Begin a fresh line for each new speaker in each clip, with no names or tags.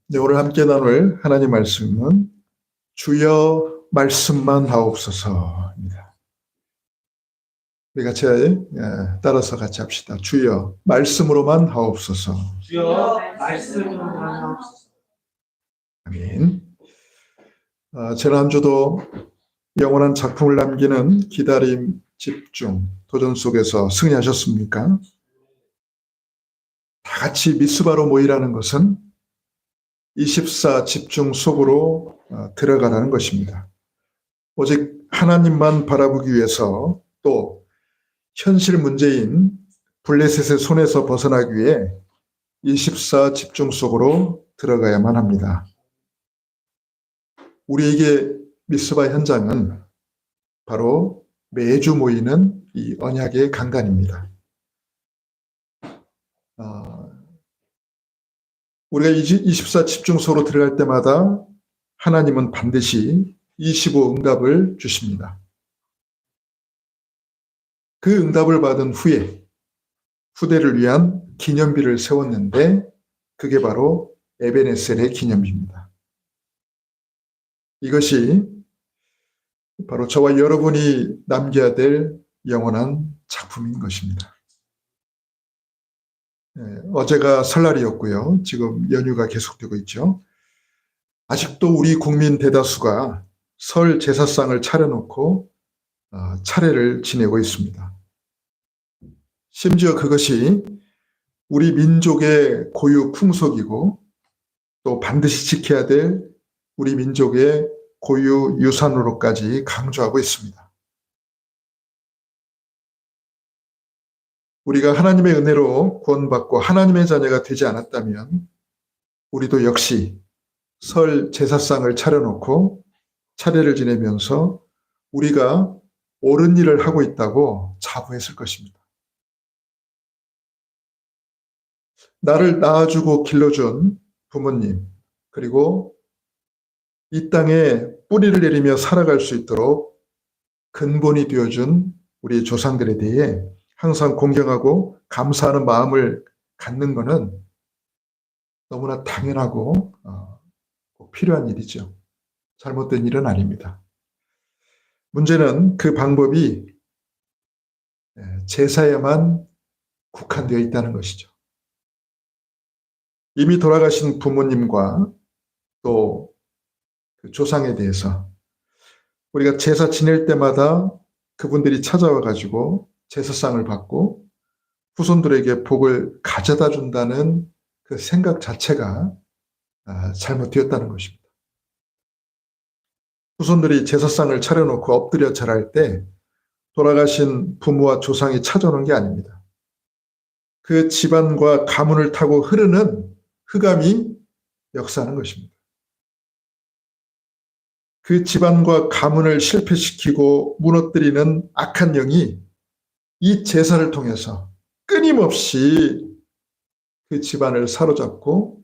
네, 오늘 함께 나눌 하나님 말씀은 주여 말씀만 하옵소서입니다. 우리 같이 따라서 같이 합시다. 주여 말씀으로만 하옵소서.
주여 말씀으로만 하옵소서.
아멘. 지난주도 영원한 작품을 남기는 기다림, 집중, 도전 속에서 승리하셨습니까? 다 같이 미스바로 모이라는 것은 24 집중 속으로 들어가라는 것입니다. 오직 하나님만 바라보기 위해서 또 현실 문제인 블레셋의 손에서 벗어나기 위해 24 집중 속으로 들어가야만 합니다. 우리에게 미스바 현장은 바로 매주 모이는 이 언약의 강단입니다. 우리가 24 집중 속으로 들어갈 때마다 하나님은 반드시 25 응답을 주십니다. 그 응답을 받은 후에 후대를 위한 기념비를 세웠는데 그게 바로 에베네셀의 기념비입니다. 이것이 바로 저와 여러분이 남겨야 될 영원한 작품인 것입니다. 어제가 설날이었고요. 지금 연휴가 계속되고 있죠. 아직도 우리 국민 대다수가 설 제사상을 차려놓고 차례를 지내고 있습니다. 심지어 그것이 우리 민족의 고유 풍속이고 또 반드시 지켜야 될 우리 민족의 고유 유산으로까지 강조하고 있습니다. 우리가 하나님의 은혜로 구원받고 하나님의 자녀가 되지 않았다면 우리도 역시 설 제사상을 차려놓고 차례를 지내면서 우리가 옳은 일을 하고 있다고 자부했을 것입니다. 나를 낳아주고 길러준 부모님, 그리고 이 땅에 뿌리를 내리며 살아갈 수 있도록 근본이 되어준 우리 조상들에 대해 항상 공경하고 감사하는 마음을 갖는 것은 너무나 당연하고 꼭 필요한 일이죠. 잘못된 일은 아닙니다. 문제는 그 방법이 제사에만 국한되어 있다는 것이죠. 이미 돌아가신 부모님과 또 그 조상에 대해서 우리가 제사 지낼 때마다 그분들이 찾아와 가지고 제사상을 받고 후손들에게 복을 가져다 준다는 그 생각 자체가 잘못되었다는 것입니다. 후손들이 제사상을 차려놓고 엎드려 절할 때 돌아가신 부모와 조상이 찾아오는 게 아닙니다. 그 집안과 가문을 타고 흐르는 흑암이 역사하는 것입니다. 그 집안과 가문을 실패시키고 무너뜨리는 악한 영이 이 제사를 통해서 끊임없이 그 집안을 사로잡고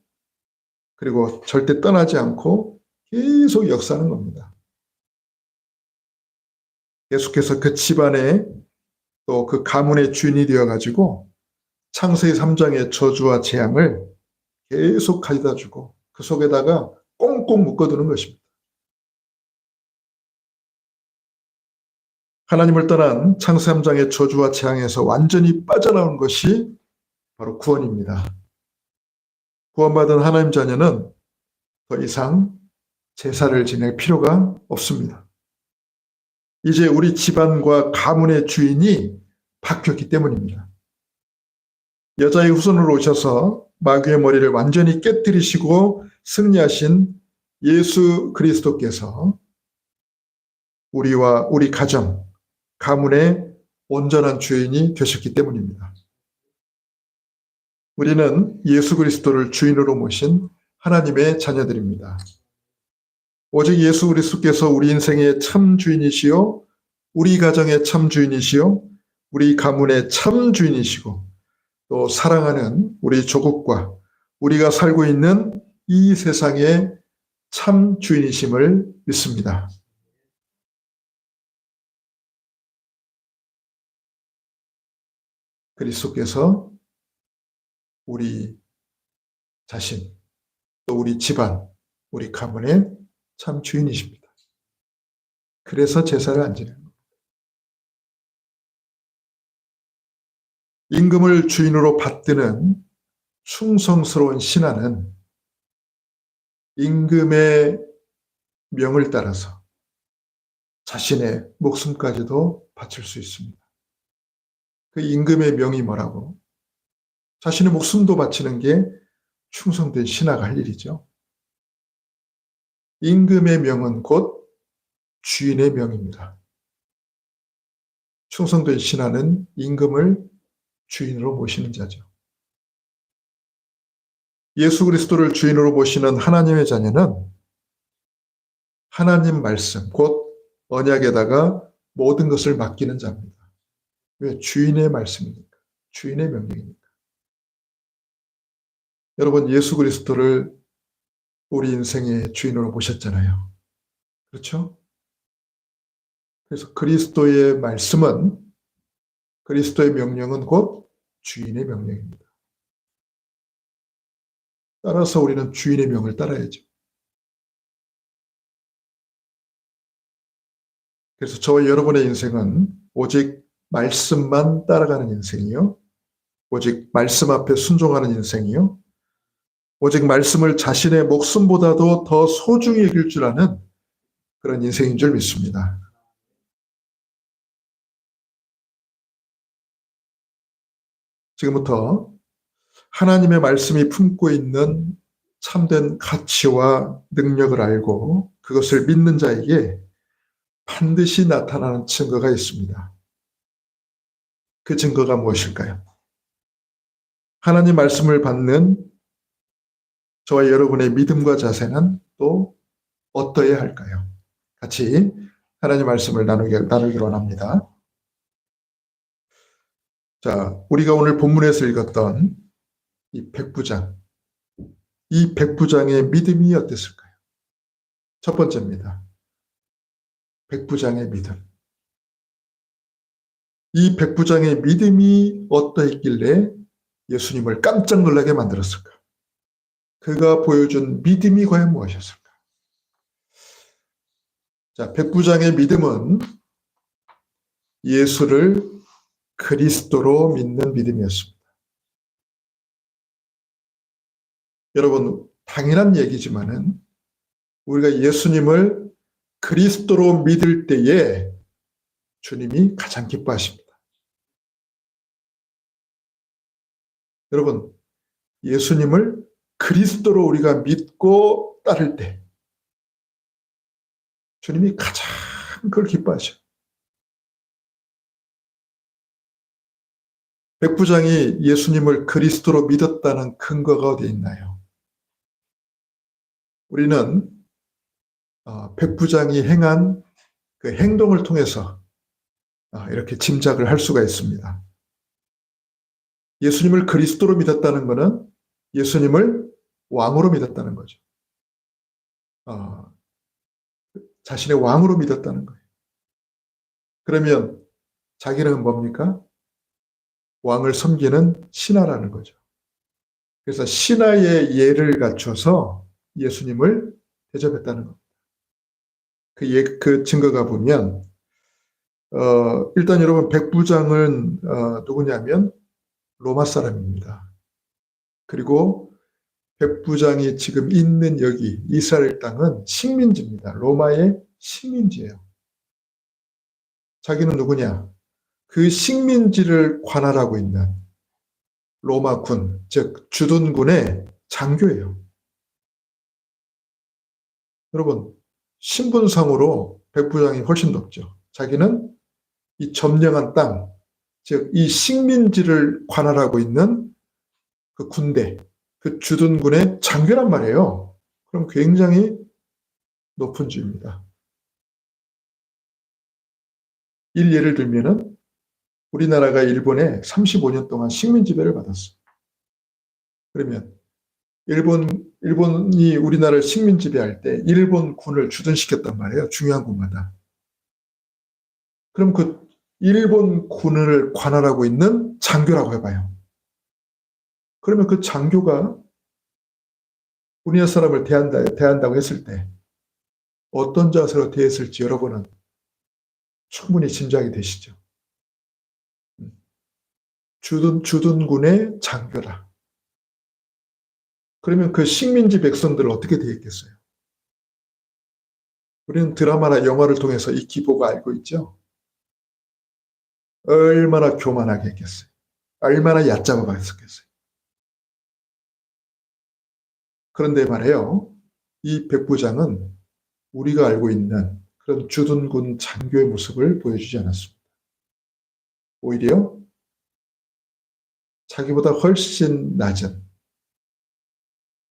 그리고 절대 떠나지 않고 계속 역사하는 겁니다. 계속해서 그 집안의 또 그 가문의 주인이 되어가지고 창세기 3장의 저주와 재앙을 계속 가져다 주고 그 속에다가 꽁꽁 묶어두는 것입니다. 하나님을 떠난 창세기 3장의 저주와 재앙에서 완전히 빠져나온 것이 바로 구원입니다. 구원받은 하나님 자녀는 더 이상 제사를 지낼 필요가 없습니다. 이제 우리 집안과 가문의 주인이 바뀌었기 때문입니다. 여자의 후손으로 오셔서 마귀의 머리를 완전히 깨뜨리시고 승리하신 예수 그리스도께서 우리와 우리 가정, 가문의 온전한 주인이 되셨기 때문입니다. 우리는 예수 그리스도를 주인으로 모신 하나님의 자녀들입니다. 오직 예수 그리스도께서 우리 인생의 참 주인이시요, 우리 가정의 참 주인이시요, 우리 가문의 참 주인이시고 또 사랑하는 우리 조국과 우리가 살고 있는 이 세상의 참 주인이심을 믿습니다. 그리스도께서 우리 자신 또 우리 집안, 우리 가문의 참 주인이십니다. 그래서 제사를 안 지내는 겁니다. 임금을 주인으로 받드는 충성스러운 신하는 임금의 명을 따라서 자신의 목숨까지도 바칠 수 있습니다. 그 임금의 명이 뭐라고? 자신의 목숨도 바치는 게 충성된 신하가 할 일이죠. 임금의 명은 곧 주인의 명입니다. 충성된 신하는 임금을 주인으로 모시는 자죠. 예수 그리스도를 주인으로 모시는 하나님의 자녀는 하나님 말씀, 곧 언약에다가 모든 것을 맡기는 자입니다. 왜? 주인의 말씀이니까. 주인의 명령이니까. 여러분, 예수 그리스도를 우리 인생의 주인으로 모셨잖아요. 그렇죠? 그래서 그리스도의 말씀은, 그리스도의 명령은 곧 주인의 명령입니다. 따라서 우리는 주인의 명을 따라야죠. 그래서 저와 여러분의 인생은 오직 말씀만 따라가는 인생이요. 오직 말씀 앞에 순종하는 인생이요. 오직 말씀을 자신의 목숨보다도 더 소중히 여길 줄 아는 그런 인생인 줄 믿습니다. 지금부터 하나님의 말씀이 품고 있는 참된 가치와 능력을 알고 그것을 믿는 자에게 반드시 나타나는 증거가 있습니다. 그 증거가 무엇일까요? 하나님 말씀을 받는 저와 여러분의 믿음과 자세는 또 어떠해야 할까요? 같이 하나님 말씀을 나누기로 원합니다. 자, 우리가 오늘 본문에서 읽었던 이 백부장, 이 백부장의 믿음이 어땠을까요? 첫 번째입니다. 백부장의 믿음. 이 백부장의 믿음이 어떠했길래 예수님을 깜짝 놀라게 만들었을까? 그가 보여준 믿음이 과연 무엇이었을까? 자, 백부장의 믿음은 예수를 그리스도로 믿는 믿음이었습니다. 여러분, 당연한 얘기지만은 우리가 예수님을 그리스도로 믿을 때에 주님이 가장 기뻐하십니다. 여러분, 예수님을 그리스도로 우리가 믿고 따를 때 주님이 가장 그걸 기뻐하셔요. 백부장이 예수님을 그리스도로 믿었다는 근거가 어디에 있나요? 우리는 백부장이 행한 그 행동을 통해서 이렇게 짐작을 할 수가 있습니다. 예수님을 그리스도로 믿었다는 것은 예수님을 왕으로 믿었다는 거죠. 자신의 왕으로 믿었다는 거예요. 그러면 자기는 뭡니까? 왕을 섬기는 신하라는 거죠. 그래서 신하의 예를 갖춰서 예수님을 대접했다는 겁니다. 그 증거가 보면 일단 여러분 백부장은 누구냐면 로마 사람입니다. 그리고 백부장이 지금 있는 여기 이스라엘 땅은 식민지입니다. 로마의 식민지예요. 자기는 누구냐? 그 식민지를 관할하고 있는 로마 군, 즉 주둔군의 장교예요. 여러분, 신분상으로 백부장이 훨씬 높죠. 자기는 이 점령한 땅, 즉 이 식민지를 관할하고 있는 그 군대, 그 주둔군의 장교란 말이에요. 그럼 굉장히 높은 주입니다. 예를 들면은 우리나라가 일본에 35년 동안 식민 지배를 받았어요. 그러면 일본이 우리나라를 식민 지배할 때 일본 군을 주둔시켰단 말이에요. 중요한 군마다. 그럼 그 일본 군을 관할하고 있는 장교라고 해봐요. 그러면 그 장교가 우리나라 사람을 대한다고 했을 때 어떤 자세로 대했을지 여러분은 충분히 짐작이 되시죠. 주둔군의 장교다. 그러면 그 식민지 백성들을 어떻게 대했겠어요? 우리는 드라마나 영화를 통해서 익히 보고 알고 있죠. 얼마나 교만하게 했겠어요. 얼마나 얕잡아 봤었겠어요. 그런데 말이에요. 이 백부장은 우리가 알고 있는 그런 주둔군 장교의 모습을 보여주지 않았습니다. 오히려 자기보다 훨씬 낮은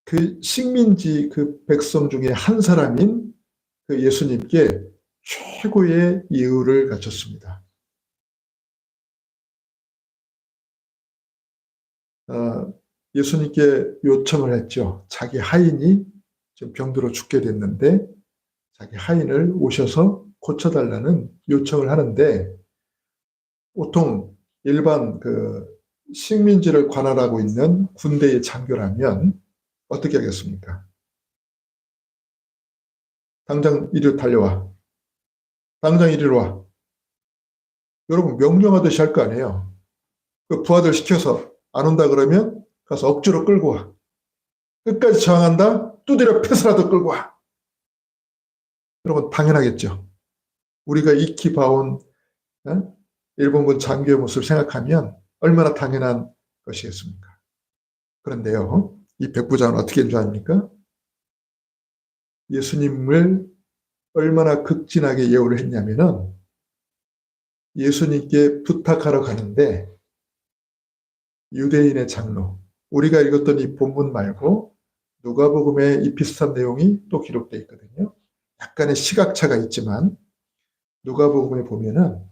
그 식민지 그 백성 중에 한 사람인 그 예수님께 최고의 예우를 갖췄습니다. 예수님께 요청을 했죠. 자기 하인이 지금 병들어 죽게 됐는데 자기 하인을 오셔서 고쳐달라는 요청을 하는데 보통 일반 그 식민지를 관할하고 있는 군대의 장교라면 어떻게 하겠습니까? 당장 이리로 달려와. 당장 이리로 와. 여러분 명령하듯이 할 거 아니에요. 그 부하들 시켜서 안 온다 그러면 가서 억지로 끌고 와. 끝까지 저항한다? 두드려 패서라도 끌고 와. 여러분 당연하겠죠. 우리가 익히 봐온 일본군 장교의 모습을 생각하면 얼마나 당연한 것이겠습니까? 그런데요. 이 백부장은 어떻게 한 줄 아닙니까? 예수님을 얼마나 극진하게 예우를 했냐면은 예수님께 부탁하러 가는데 유대인의 장로, 우리가 읽었던 이 본문 말고 누가복음에 이 비슷한 내용이 또 기록되어 있거든요. 약간의 시각차가 있지만 누가복음에 보면은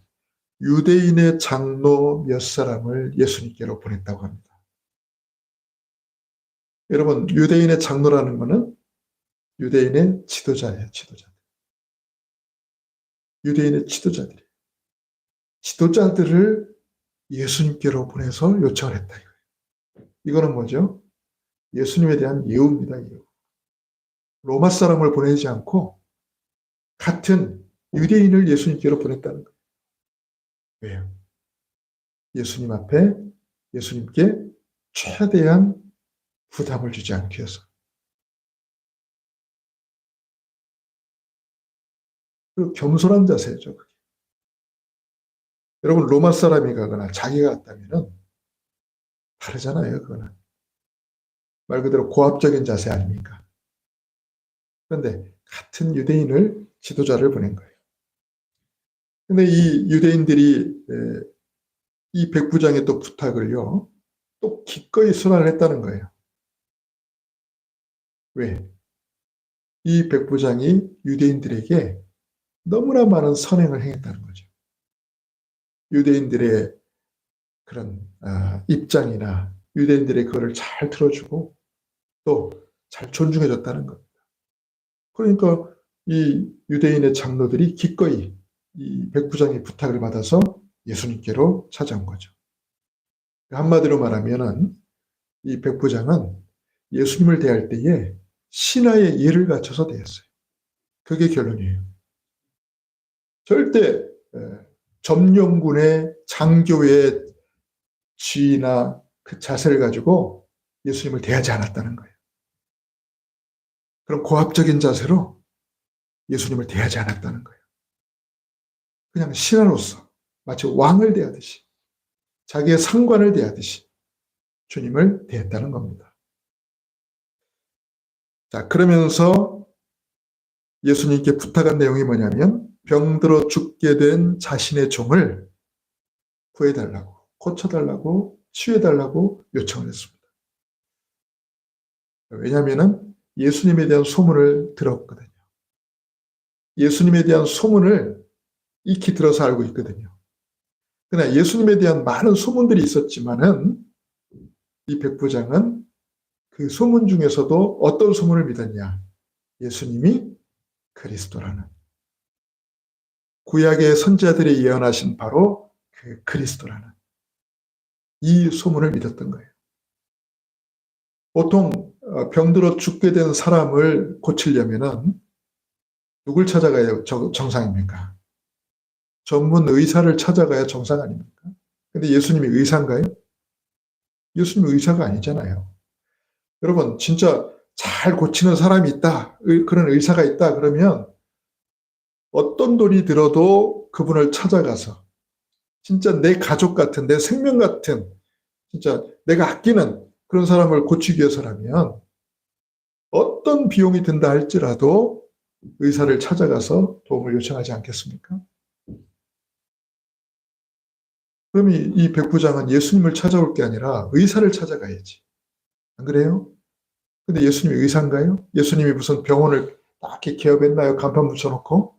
유대인의 장로 몇 사람을 예수님께로 보냈다고 합니다. 여러분 유대인의 장로라는 것은 유대인의 지도자예요. 지도자들. 유대인의 지도자들이에요. 지도자들을 예수님께로 보내서 요청을 했다. 이거는 뭐죠? 예수님에 대한 예우입니다. 예우. 로마 사람을 보내지 않고 같은 유대인을 예수님께로 보냈다는 거예요. 왜요? 예수님 앞에 예수님께 최대한 부담을 주지 않기 위해서. 그 겸손한 자세죠. 그게. 여러분 로마 사람이 가거나 자기가 갔다면은 다르잖아요. 그거는 말 그대로 고압적인 자세 아닙니까? 그런데 같은 유대인을 지도자를 보낸 거예요. 근데 이 유대인들이 이 백부장의 또 부탁을요, 또 기꺼이 수락을 했다는 거예요. 왜? 이 백부장이 유대인들에게 너무나 많은 선행을 행했다는 거죠. 유대인들의 그런 입장이나 유대인들의 그거를 잘 들어주고 또 잘 존중해줬다는 겁니다. 그러니까 이 유대인의 장로들이 기꺼이 이 백부장의 부탁을 받아서 예수님께로 찾아온 거죠. 한마디로 말하면은 이 백부장은 예수님을 대할 때에 신하의 예를 갖춰서 대했어요. 그게 결론이에요. 절대 점령군의 장교의 지위나 그 자세를 가지고 예수님을 대하지 않았다는 거예요. 그런 고압적인 자세로 예수님을 대하지 않았다는 거예요. 그냥 신하로서 마치 왕을 대하듯이 자기의 상관을 대하듯이 주님을 대했다는 겁니다. 자, 그러면서 예수님께 부탁한 내용이 뭐냐면 병들어 죽게 된 자신의 종을 구해달라고, 고쳐달라고, 치유해달라고 요청을 했습니다. 왜냐하면 예수님에 대한 소문을 들었거든요. 예수님에 대한 소문을 익히 들어서 알고 있거든요. 그러나 예수님에 대한 많은 소문들이 있었지만은 이 백부장은 그 소문 중에서도 어떤 소문을 믿었냐? 예수님이 그리스도라는, 구약의 선지자들이 예언하신 바로 그 그리스도라는 이 소문을 믿었던 거예요. 보통 병들어 죽게 된 사람을 고치려면은 누굴 찾아가야 정상입니까? 전문 의사를 찾아가야 정상 아닙니까? 근데 예수님이 의사인가요? 예수님이 의사가 아니잖아요. 여러분, 진짜 잘 고치는 사람이 있다, 그런 의사가 있다 그러면 어떤 돈이 들어도 그분을 찾아가서 진짜 내 가족 같은, 내 생명 같은, 진짜 내가 아끼는 그런 사람을 고치기 위해서라면 어떤 비용이 든다 할지라도 의사를 찾아가서 도움을 요청하지 않겠습니까? 그럼 이 백부장은 예수님을 찾아올 게 아니라 의사를 찾아가야지. 안 그래요? 근데 예수님이 의사인가요? 예수님이 무슨 병원을 딱 이렇게 개업했나요? 간판 붙여놓고?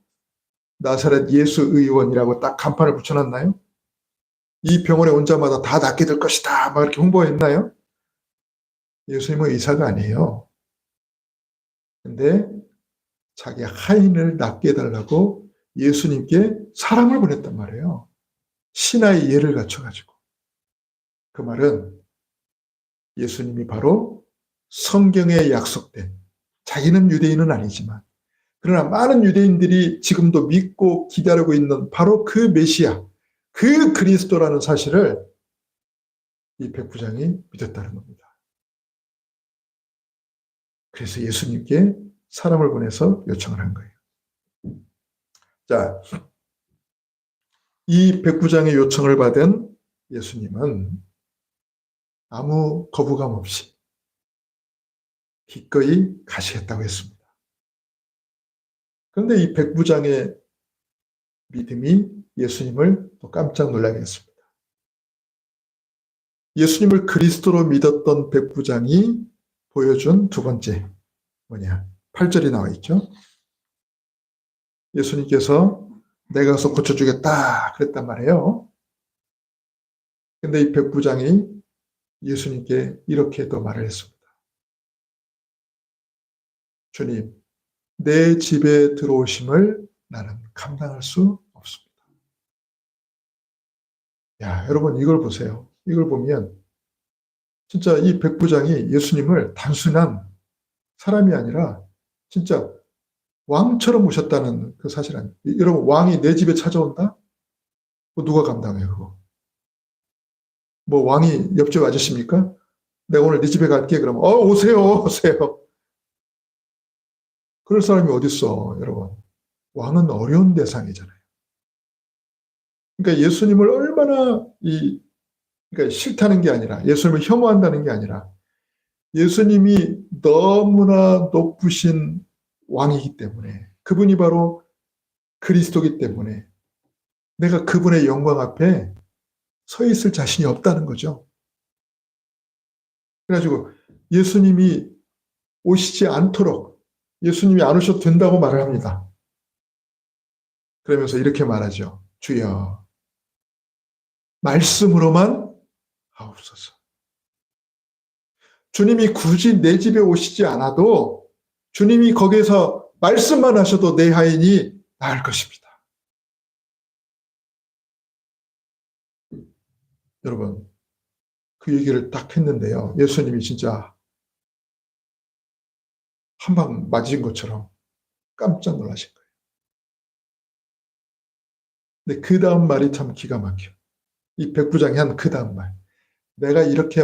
나사렛 예수 의원이라고 딱 간판을 붙여놨나요? 이 병원에 온 자마다 다 낫게 될 것이다, 막 이렇게 홍보했나요? 예수님은 의사가 아니에요. 근데 자기 하인을 낫게 해달라고 예수님께 사람을 보냈단 말이에요. 신하의 예를 갖춰가지고. 그 말은 예수님이 바로 성경에 약속된, 자기는 유대인은 아니지만 그러나 많은 유대인들이 지금도 믿고 기다리고 있는 바로 그 메시아, 그 그리스도라는 사실을 이 백부장이 믿었다는 겁니다. 그래서 예수님께 사람을 보내서 요청을 한 거예요. 자, 이 백부장의 요청을 받은 예수님은 아무 거부감 없이 기꺼이 가시겠다고 했습니다. 그런데 이 백부장의 믿음이 예수님을 또 깜짝 놀라게 했습니다. 예수님을 그리스도로 믿었던 백부장이 보여준 두 번째 뭐냐? 8절이 나와 있죠. 예수님께서 내가 가서 고쳐주겠다 그랬단 말이에요. 근데 이 백부장이 예수님께 이렇게 또 말을 했습니다. 주님, 내 집에 들어오심을 나는 감당할 수 없습니다. 야, 여러분 이걸 보세요. 이걸 보면 진짜 이 백부장이 예수님을 단순한 사람이 아니라 진짜 왕처럼 모셨다는 그 사실 아니에요. 여러분, 왕이 내 집에 찾아온다? 누가 감당해요, 그거? 뭐 왕이 옆집 아저씨입니까? 내가 오늘 네 집에 갈게. 그러면 오세요, 오세요. 그럴 사람이 어딨어, 여러분. 왕은 어려운 대상이잖아요. 그러니까 예수님을 얼마나 그러니까 싫다는 게 아니라, 예수님을 혐오한다는 게 아니라, 예수님이 너무나 높으신 왕이기 때문에, 그분이 바로 그리스도이기 때문에 내가 그분의 영광 앞에 서 있을 자신이 없다는 거죠. 그래가지고 예수님이 오시지 않도록, 예수님이 안 오셔도 된다고 말을 합니다. 그러면서 이렇게 말하죠. 주여, 말씀으로만 하옵소서. 주님이 굳이 내 집에 오시지 않아도 주님이 거기에서 말씀만 하셔도 내 하인이 나을 것입니다. 여러분, 그 얘기를 딱 했는데요. 예수님이 진짜 한 방 맞은 것처럼 깜짝 놀라신 거예요. 근데 그 다음 말이 참 기가 막혀. 이 백부장이 한 그 다음 말. 내가 이렇게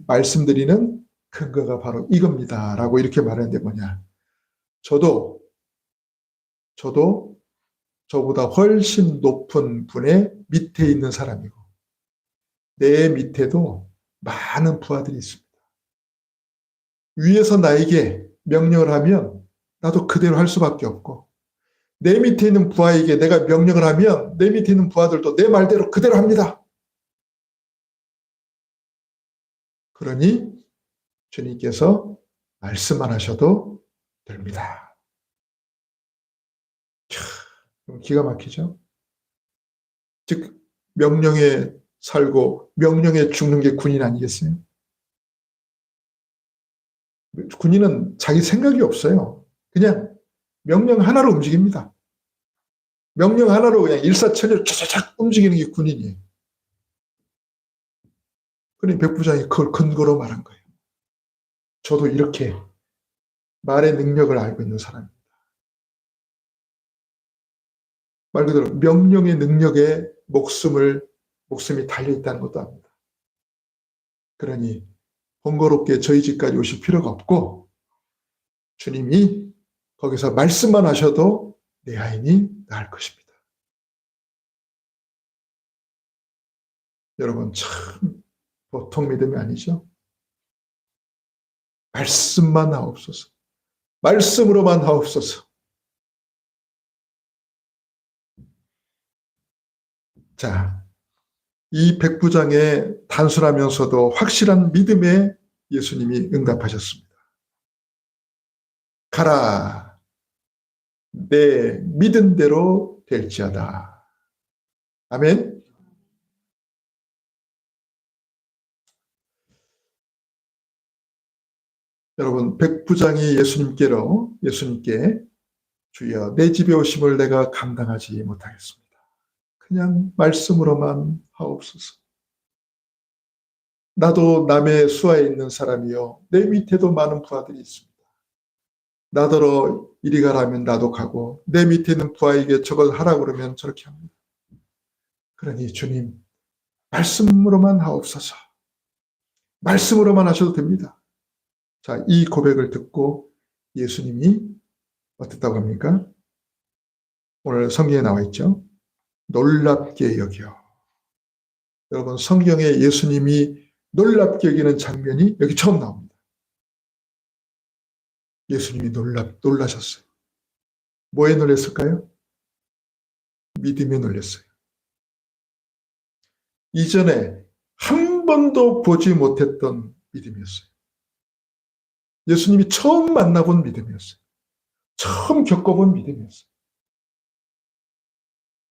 말씀드리는 근거가 바로 이겁니다. 라고 이렇게 말하는데 뭐냐. 저도 저보다 훨씬 높은 분의 밑에 있는 사람이고 내 밑에도 많은 부하들이 있습니다. 위에서 나에게 명령을 하면 나도 그대로 할 수밖에 없고 내 밑에 있는 부하에게 내가 명령을 하면 내 밑에 있는 부하들도 내 말대로 그대로 합니다. 그러니 주님께서 말씀만 하셔도 됩니다. 기가 막히죠? 즉 명령에 살고 명령에 죽는 게 군인 아니겠어요? 군인은 자기 생각이 없어요. 그냥 명령 하나로 움직입니다. 명령 하나로 그냥 일사천리로 쫙쫙 움직이는 게 군인이에요. 그러니 백부장이 그걸 근거로 말한 거예요. 저도 이렇게 말의 능력을 알고 있는 사람입니다. 말 그대로 명령의 능력에 목숨이 달려있다는 것도 압니다. 그러니 번거롭게 저희 집까지 오실 필요가 없고 주님이 거기서 말씀만 하셔도 내 아인이 나을 것입니다. 여러분 참 보통 믿음이 아니죠. 말씀만 하옵소서. 말씀으로만 하옵소서. 자, 이 백부장의 단순하면서도 확실한 믿음에 예수님이 응답하셨습니다. 가라, 내 믿은 대로 될지어다. 아멘. 여러분, 백부장이 예수님께 주여 내 집에 오심을 내가 감당하지 못하겠습니다. 그냥 말씀으로만 하옵소서. 나도 남의 수하에 있는 사람이요. 내 밑에도 많은 부하들이 있습니다. 나더러 이리 가라면 나도 가고 내 밑에 있는 부하에게 저걸 하라고 그러면 저렇게 합니다. 그러니 주님, 말씀으로만 하옵소서. 말씀으로만 하셔도 됩니다. 자, 이 고백을 듣고 예수님이 어떻다고 합니까? 오늘 성경에 나와 있죠. 놀랍게 여겨. 여러분, 성경에 예수님이 놀랍게 여기는 장면이 여기 처음 나옵니다. 예수님이 놀라셨어요. 뭐에 놀랐을까요? 믿음에 놀랐어요. 이전에 한 번도 보지 못했던 믿음이었어요. 예수님이 처음 만나본 믿음이었어요. 처음 겪어본 믿음이었어요.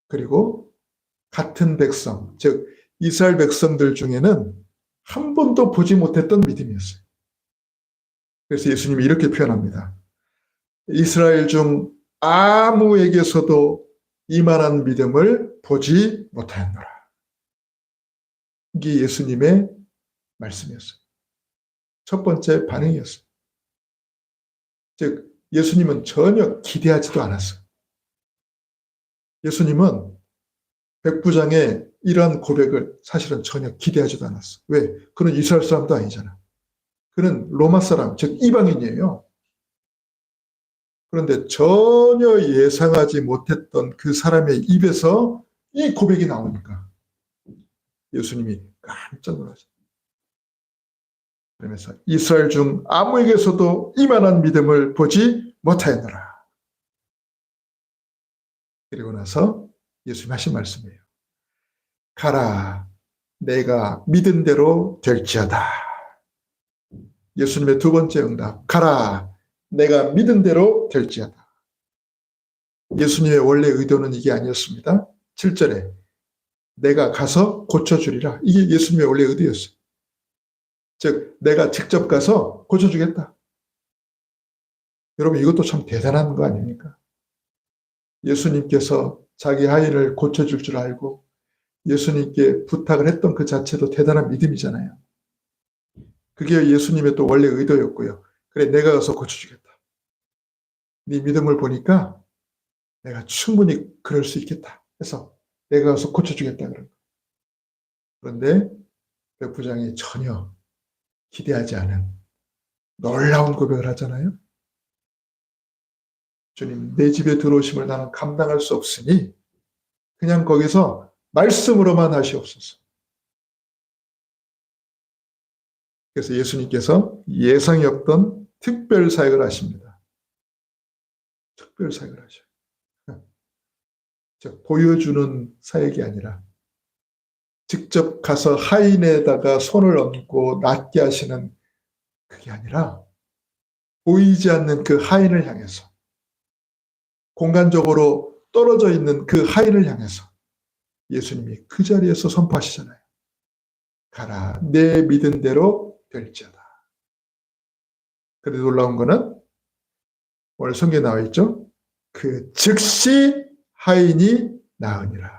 그리고 같은 백성, 즉 이스라엘 백성들 중에는 한 번도 보지 못했던 믿음이었어요. 그래서 예수님이 이렇게 표현합니다. 이스라엘 중 아무에게서도 이만한 믿음을 보지 못하였노라. 이게 예수님의 말씀이었어요. 첫 번째 반응이었어요. 즉 예수님은 전혀 기대하지도 않았어요. 예수님은 백부장의 이러한 고백을 사실은 전혀 기대하지도 않았어요. 왜? 그는 이스라엘 사람도 아니잖아. 그는 로마 사람, 즉 이방인이에요. 그런데 전혀 예상하지 못했던 그 사람의 입에서 이 고백이 나오니까 예수님이 깜짝 놀라셨어요. 그러면서 이스라엘 중 아무에게서도 이만한 믿음을 보지 못하였노라. 그리고 나서 예수님이 하신 말씀이에요. 가라, 내가 믿은 대로 될지어다. 예수님의 두 번째 응답. 가라, 내가 믿은 대로 될지어다. 예수님의 원래 의도는 이게 아니었습니다. 7절에 내가 가서 고쳐주리라. 이게 예수님의 원래 의도였어요. 즉 내가 직접 가서 고쳐주겠다. 여러분 이것도 참 대단한 거 아닙니까? 예수님께서 자기 아이를 고쳐줄 줄 알고 예수님께 부탁을 했던 그 자체도 대단한 믿음이잖아요. 그게 예수님의 또 원래 의도였고요. 그래 내가 가서 고쳐주겠다. 네 믿음을 보니까 내가 충분히 그럴 수 있겠다 해서 내가 가서 고쳐주겠다. 그런데 백부장이 전혀 기대하지 않은 놀라운 고백을 하잖아요. 주님, 내 집에 들어오심을 나는 감당할 수 없으니 그냥 거기서 말씀으로만 하시옵소서. 그래서 예수님께서 예상이 없던 특별 사역을 하십니다. 특별 사역을 하셔요. 보여주는 사역이 아니라 직접 가서 하인에다가 손을 얹고 낫게 하시는 그게 아니라 보이지 않는 그 하인을 향해서 공간적으로 떨어져 있는 그 하인을 향해서 예수님이 그 자리에서 선포하시잖아요. 가라, 내 믿은 대로 될지어다. 그런데 놀라운 거는 오늘 성경에 나와 있죠. 그 즉시 하인이 나으니라.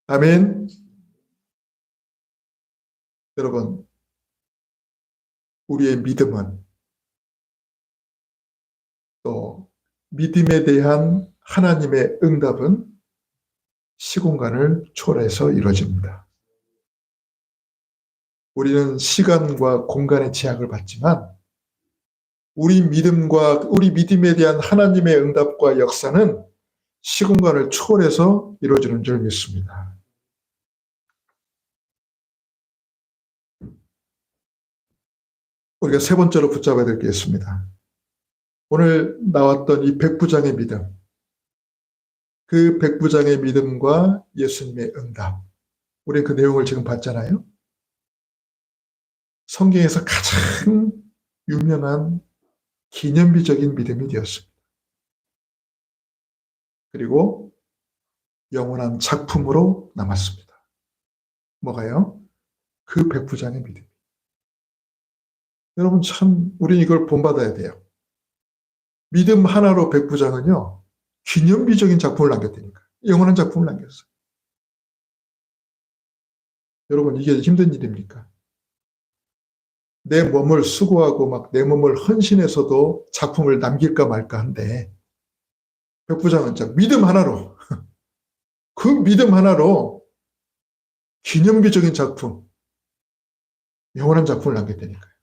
아멘. 여러분 우리의 믿음은 또 믿음에 대한 하나님의 응답은 시공간을 초월해서 이루어집니다. 우리는 시간과 공간의 제약을 받지만 우리 믿음에 대한 하나님의 응답과 역사는 시공간을 초월해서 이루어지는 줄 믿습니다. 우리가 세 번째로 붙잡아야 될 게 있습니다. 오늘 나왔던 이 백부장의 믿음, 그 백부장의 믿음과 예수님의 응답, 우리 그 내용을 지금 봤잖아요. 성경에서 가장 유명한 기념비적인 믿음이 되었습니다. 그리고 영원한 작품으로 남았습니다. 뭐가요? 그 백부장의 믿음. 여러분 참 우리는 이걸 본받아야 돼요. 믿음 하나로 백부장은요, 기념비적인 작품을 남겼다니까. 영원한 작품을 남겼어요. 여러분 이게 힘든 일입니까? 내 몸을 수고하고 막 내 몸을 헌신해서도 작품을 남길까 말까 한데 백부장은 진짜 믿음 하나로 그 믿음 하나로 기념비적인 작품, 영원한 작품을 남겼다니까요.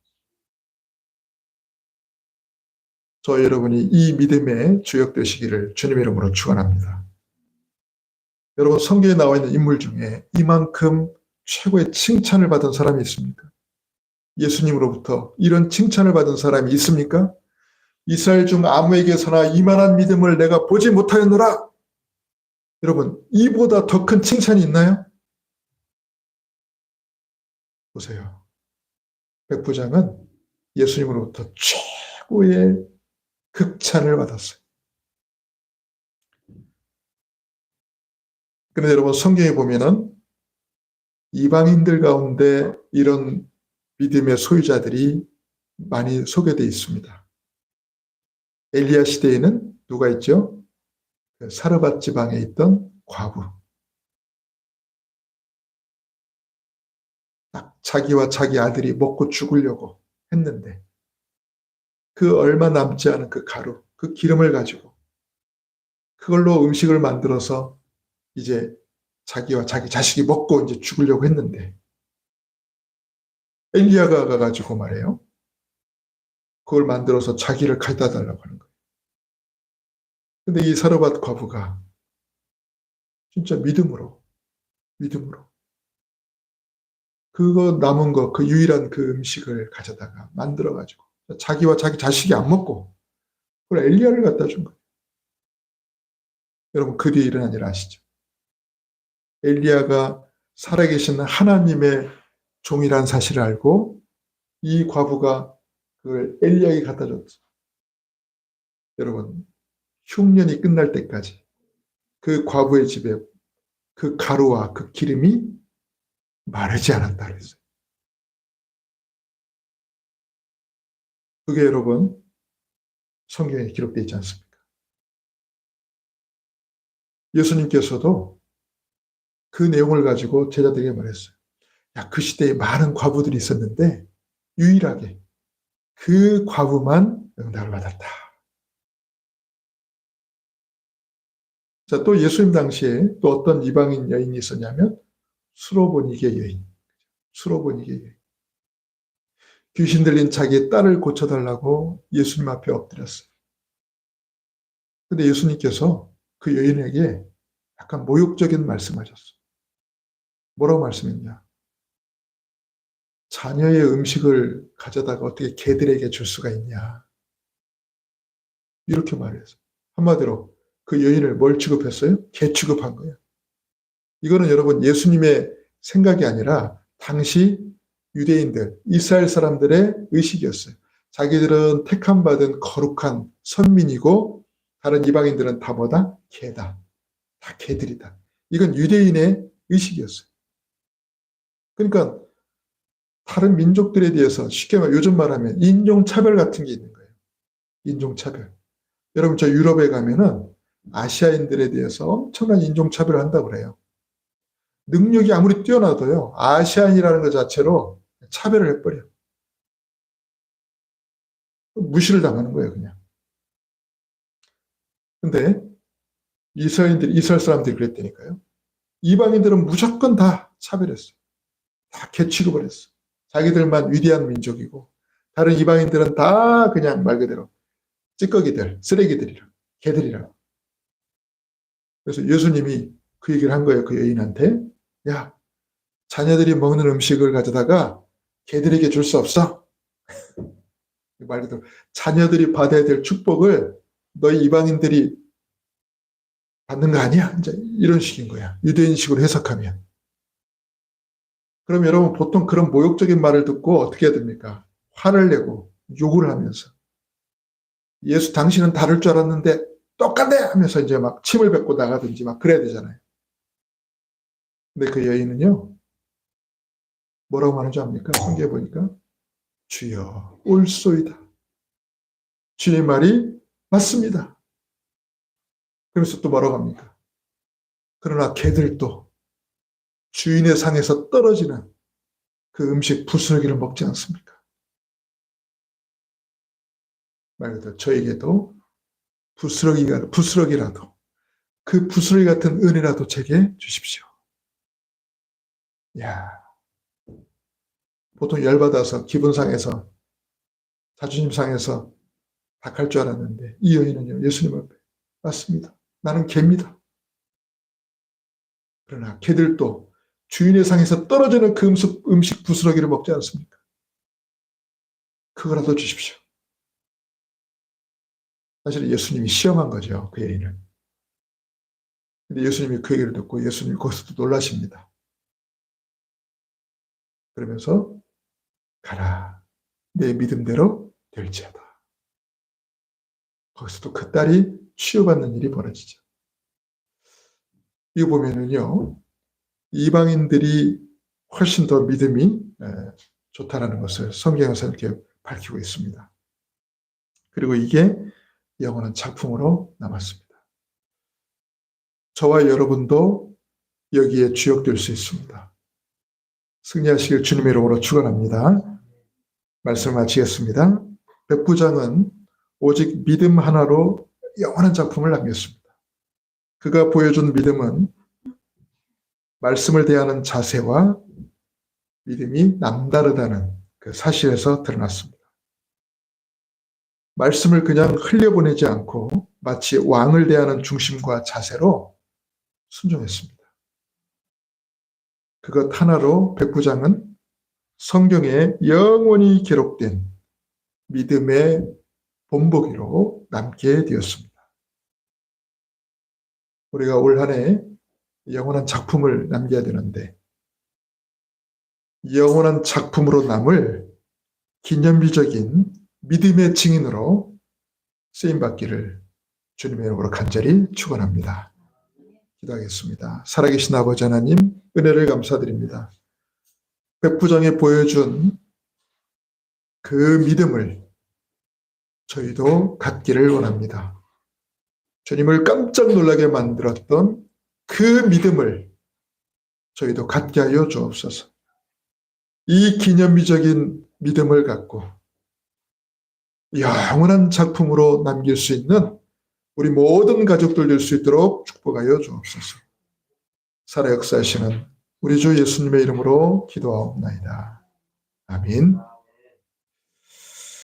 저 여러분이 이 믿음의 주역 되시기를 주님의 이름으로 축원합니다. 여러분 성경에 나와 있는 인물 중에 이만큼 최고의 칭찬을 받은 사람이 있습니까? 예수님으로부터 이런 칭찬을 받은 사람이 있습니까? 이스라엘 중 아무에게서나 이만한 믿음을 내가 보지 못하였노라. 여러분 이보다 더 큰 칭찬이 있나요? 보세요. 백부장은 예수님으로부터 최고의 극찬을 받았어요. 그런데 여러분 성경에 보면은 이방인들 가운데 이런 믿음의 소유자들이 많이 소개되어 있습니다. 엘리야 시대에는 누가 있죠? 사르밧 지방에 있던 과부. 딱 자기와 자기 아들이 먹고 죽으려고 했는데 그 얼마 남지 않은 그 가루, 그 기름을 가지고 그걸로 음식을 만들어서 이제 자기와 자기 자식이 먹고 이제 죽으려고 했는데 엘리야가 가가지고 말해요. 그걸 만들어서 자기를 갖다 달라고 하는 거예요. 근데 이 사르밧 과부가 진짜 믿음으로 그거 남은 거, 그 유일한 그 음식을 가져다가 만들어가지고 자기와 자기 자식이 안 먹고 그걸 엘리야를 갖다 준 거예요. 여러분 그 뒤에 일어난 일 아시죠? 엘리야가 살아계신 하나님의 종이란 사실을 알고 이 과부가 그걸 엘리야에게 갖다 줬어요. 여러분 흉년이 끝날 때까지 그 과부의 집에 그 가루와 그 기름이 마르지 않았다 그랬어요. 그게 여러분 성경에 기록되어 있지 않습니까? 예수님께서도 그 내용을 가지고 제자들에게 말했어요. 야, 그 시대에 많은 과부들이 있었는데 유일하게 그 과부만 응답을 받았다. 자, 또 예수님 당시에 또 어떤 이방인 여인이 있었냐면 수로보니게 여인. 수로보니게 여인. 귀신 들린 자기의 딸을 고쳐달라고 예수님 앞에 엎드렸어요. 근데 예수님께서 그 여인에게 약간 모욕적인 말씀하셨어요. 뭐라고 말씀했냐? 자녀의 음식을 가져다가 어떻게 개들에게 줄 수가 있냐? 이렇게 말했어요. 한마디로 그 여인을 뭘 취급했어요? 개 취급한 거예요. 이거는 여러분 예수님의 생각이 아니라 당시 유대인들, 이스라엘 사람들의 의식이었어요. 자기들은 택함받은 거룩한 선민이고 다른 이방인들은 다 뭐다? 개다. 다 개들이다. 이건 유대인의 의식이었어요. 그러니까 다른 민족들에 대해서 쉽게 말 요즘 말하면 인종차별 같은 게 있는 거예요. 인종차별. 여러분 저 유럽에 가면은 아시아인들에 대해서 엄청난 인종차별을 한다고 그래요. 능력이 아무리 뛰어나도요. 아시안이라는 것 자체로 차별을 해버려요. 무시를 당하는 거예요, 그냥. 근데 이스라엘 사람들이 그랬다니까요. 이방인들은 무조건 다 차별했어요. 다 개취급을 했어. 자기들만 위대한 민족이고 다른 이방인들은 다 그냥 말 그대로 찌꺼기들, 쓰레기들이라, 개들이라. 그래서 예수님이 그 얘기를 한 거예요. 그 여인한테. 야, 자녀들이 먹는 음식을 가져다가 개들에게 줄 수 없어. 말 그대로 자녀들이 받아야 될 축복을 너희 이방인들이 받는 거 아니야? 이제 이런 식인 거야. 유대인식으로 해석하면. 그럼 여러분 보통 그런 모욕적인 말을 듣고 어떻게 해야 됩니까? 화를 내고 욕을 하면서 예수 당신은 다를 줄 알았는데 똑같네 하면서 이제 막 침을 뱉고 나가든지 막 그래야 되잖아요. 근데 그 여인은요, 뭐라고 하는지 압니까? 성경에 보니까 주여 옳소이다. 주의 말이 맞습니다. 그래서 또 뭐라고 합니까? 그러나 개들도 주인의 상에서 떨어지는 그 음식 부스러기를 먹지 않습니까? 말 그대로 저에게도 부스러기라도 그 부스러기 같은 은혜라도 제게 주십시오. 야, 보통 열받아서 기분 상해서 자존심 상해서 닭할 줄 알았는데 이 여인은요, 예수님 앞에 맞습니다. 나는 개입니다. 그러나 개들도 주인의 상에서 떨어지는 그 음식 부스러기를 먹지 않습니까? 그거라도 주십시오. 사실 예수님이 시험한 거죠, 그 여인을. 근데 예수님이 그 얘기를 듣고 예수님이 거기서도 놀라십니다. 그러면서 가라, 내 믿음대로 될지어다. 거기서도 그 딸이 치유받는 일이 벌어지죠. 이거 보면은요, 이방인들이 훨씬 더 믿음이 좋다라는 것을 성경에서 이렇게 밝히고 있습니다. 그리고 이게 영원한 작품으로 남았습니다. 저와 여러분도 여기에 주역될 수 있습니다. 승리하시길 주님의 이름으로 축원합니다. 말씀을 마치겠습니다. 백부장은 오직 믿음 하나로 영원한 작품을 남겼습니다. 그가 보여준 믿음은 말씀을 대하는 자세와 믿음이 남다르다는 그 사실에서 드러났습니다. 말씀을 그냥 흘려보내지 않고 마치 왕을 대하는 중심과 자세로 순종했습니다. 그것 하나로 백부장은 성경에 영원히 기록된 믿음의 본보기로 남게 되었습니다. 우리가 올 한 해 영원한 작품을 남겨야 되는데 영원한 작품으로 남을 기념비적인 믿음의 증인으로 쓰임받기를 주님의 이름으로 간절히 축원합니다. 기도하겠습니다. 살아계신 아버지 하나님, 은혜를 감사드립니다. 백부장이 보여준 그 믿음을 저희도 갖기를 원합니다. 주님을 깜짝 놀라게 만들었던 그 믿음을 저희도 갖게 하여 주옵소서. 이 기념비적인 믿음을 갖고 영원한 작품으로 남길 수 있는 우리 모든 가족들 될 수 있도록 축복하여 주옵소서. 살아 역사하시는 우리 주 예수님의 이름으로 기도하옵나이다. 아멘.